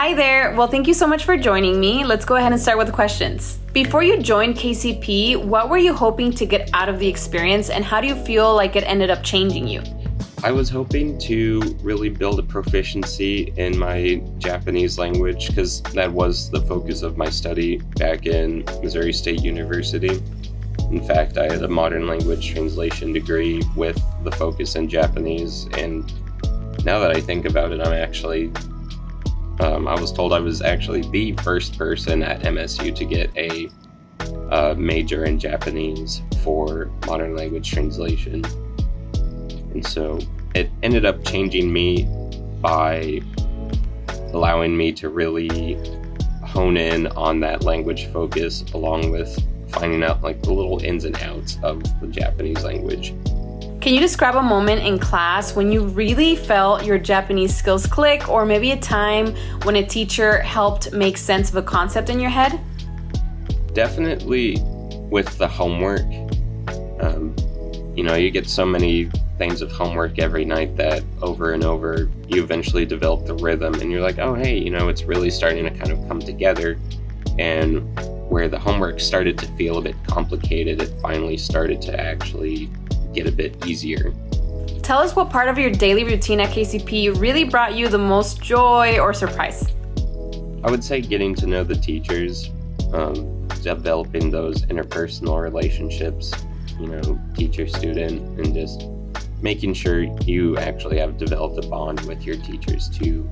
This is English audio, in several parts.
Hi there. Well, thank you so much for joining me. Let's go ahead and start with the questions. Before you joined KCP, what were you hoping to get out of the experience, and how do you feel like it ended up changing you? I was hoping to really build a proficiency in my Japanese language because that was the focus of my study back in Missouri State University. In fact, I had a modern language translation degree with the focus in Japanese, and now that I think about it, I was told I was actually the first person at MSU to get a major in Japanese for modern language translation. And so it ended up changing me by allowing me to really hone in on that language focus, along with finding out like the little ins and outs of the Japanese language. Can you describe a moment in class when you really felt your Japanese skills click, or maybe a time when a teacher helped make sense of a concept in your head? Definitely with the homework. You get so many things of homework every night that over and over, you eventually develop the rhythm and you're like, oh, hey, it's really starting to kind of come together. And where the homework started to feel a bit complicated, it finally started to actually get a bit easier. Tell us what part of your daily routine at KCP really brought you the most joy or surprise. I would say getting to know the teachers, developing those interpersonal relationships, teacher-student, and just making sure you actually have developed a bond with your teachers to,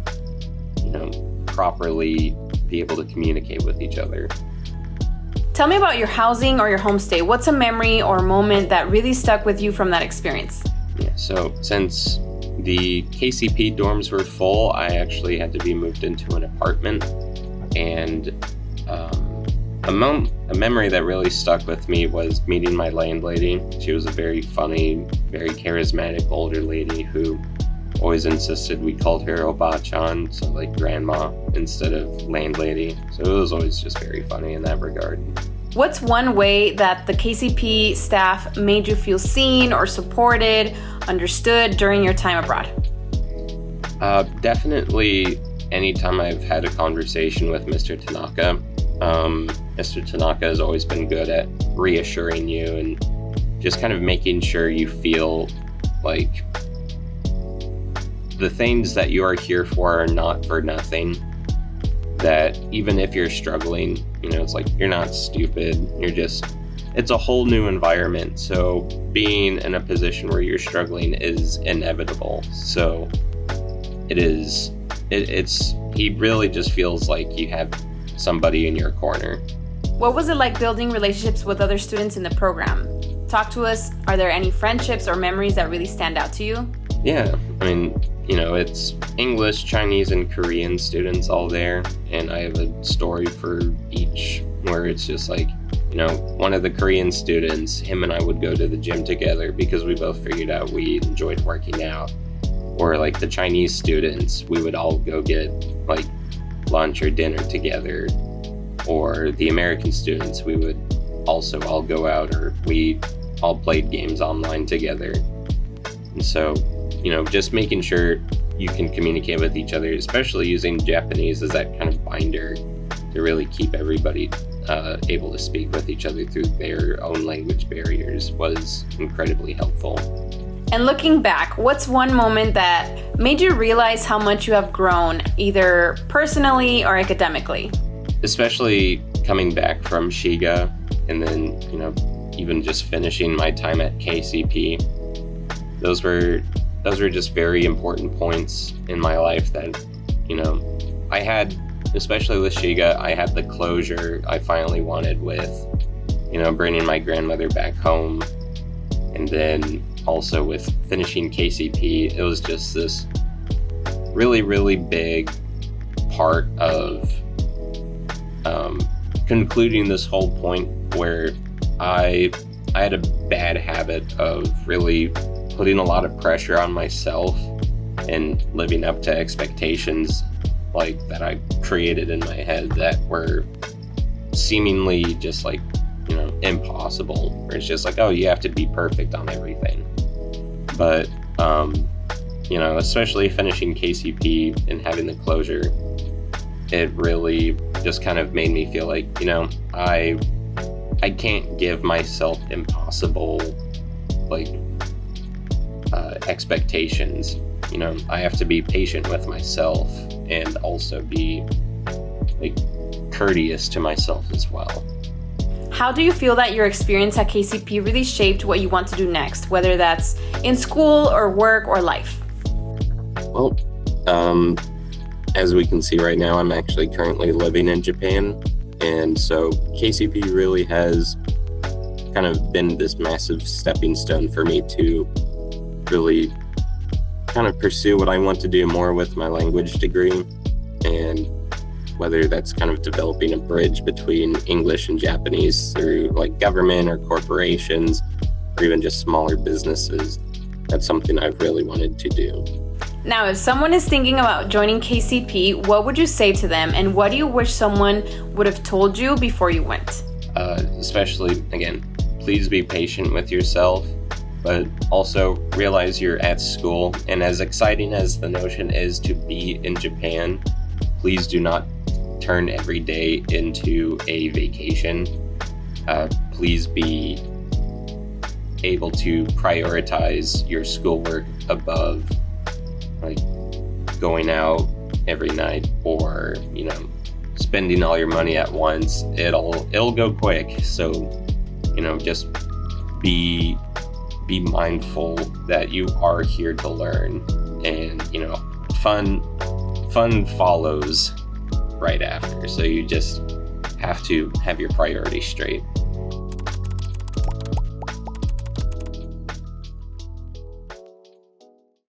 properly be able to communicate with each other. Tell me about your housing or your homestay. What's a memory or moment that really stuck with you from that experience? Yeah, so since the KCP dorms were full, I actually had to be moved into an apartment. And a memory that really stuck with me was meeting my landlady. She was a very funny, very charismatic older lady who always insisted we called her Oba-chan, so like grandma instead of landlady. So it was always just very funny in that regard. What's one way that the KCP staff made you feel seen or supported, understood during your time abroad? Definitely anytime I've had a conversation with Mr. Tanaka. Mr. Tanaka has always been good at reassuring you and just kind of making sure you feel like the things that you are here for are not for nothing. That even if you're struggling, it's like you're not stupid. It's a whole new environment. So being in a position where you're struggling is inevitable. So he really just feels like you have somebody in your corner. What was it like building relationships with other students in the program? Talk to us. Are there any friendships or memories that really stand out to you? Yeah, it's English, Chinese, and Korean students all there. And I have a story for each where it's just like, one of the Korean students, him and I would go to the gym together because we both figured out we enjoyed working out. Or like the Chinese students, we would all go get like lunch or dinner together. Or the American students, we would also all go out, or we all played games online together. And so, just making sure you can communicate with each other, especially using Japanese as that kind of binder to really keep everybody able to speak with each other through their own language barriers, was incredibly helpful. And looking back, what's one moment that made you realize how much you have grown, either personally or academically? Especially coming back from Shiga and then, even just finishing my time at KCP. Those were just very important points in my life that, I had, especially with Shiga, I had the closure I finally wanted with, bringing my grandmother back home. And then also with finishing KCP, it was just this really, really big part of concluding this whole point where I had a bad habit of really putting a lot of pressure on myself and living up to expectations like that I created in my head that were seemingly just like, impossible. Where it's just like, oh, you have to be perfect on everything. But, especially finishing KCP and having the closure, it really just kind of made me feel like, I can't give myself impossible like expectations. I have to be patient with myself and also be like courteous to myself as well. How do you feel that your experience at KCP really shaped what you want to do next, whether that's in school or work or life? Well, as we can see right now, I'm actually currently living in Japan. And so KCP really has kind of been this massive stepping stone for me to really kind of pursue what I want to do more with my language degree. And whether that's kind of developing a bridge between English and Japanese through like government or corporations or even just smaller businesses, that's something I've really wanted to do. Now, if someone is thinking about joining KCP, what would you say to them, and what do you wish someone would have told you before you went? Especially, again, please be patient with yourself, but also realize you're at school. And as exciting as the notion is to be in Japan, please do not turn every day into a vacation. Please be able to prioritize your schoolwork above like going out every night or spending all your money at once. It'll go quick. So just be mindful that you are here to learn, and fun follows right after. So you just have to have your priorities straight.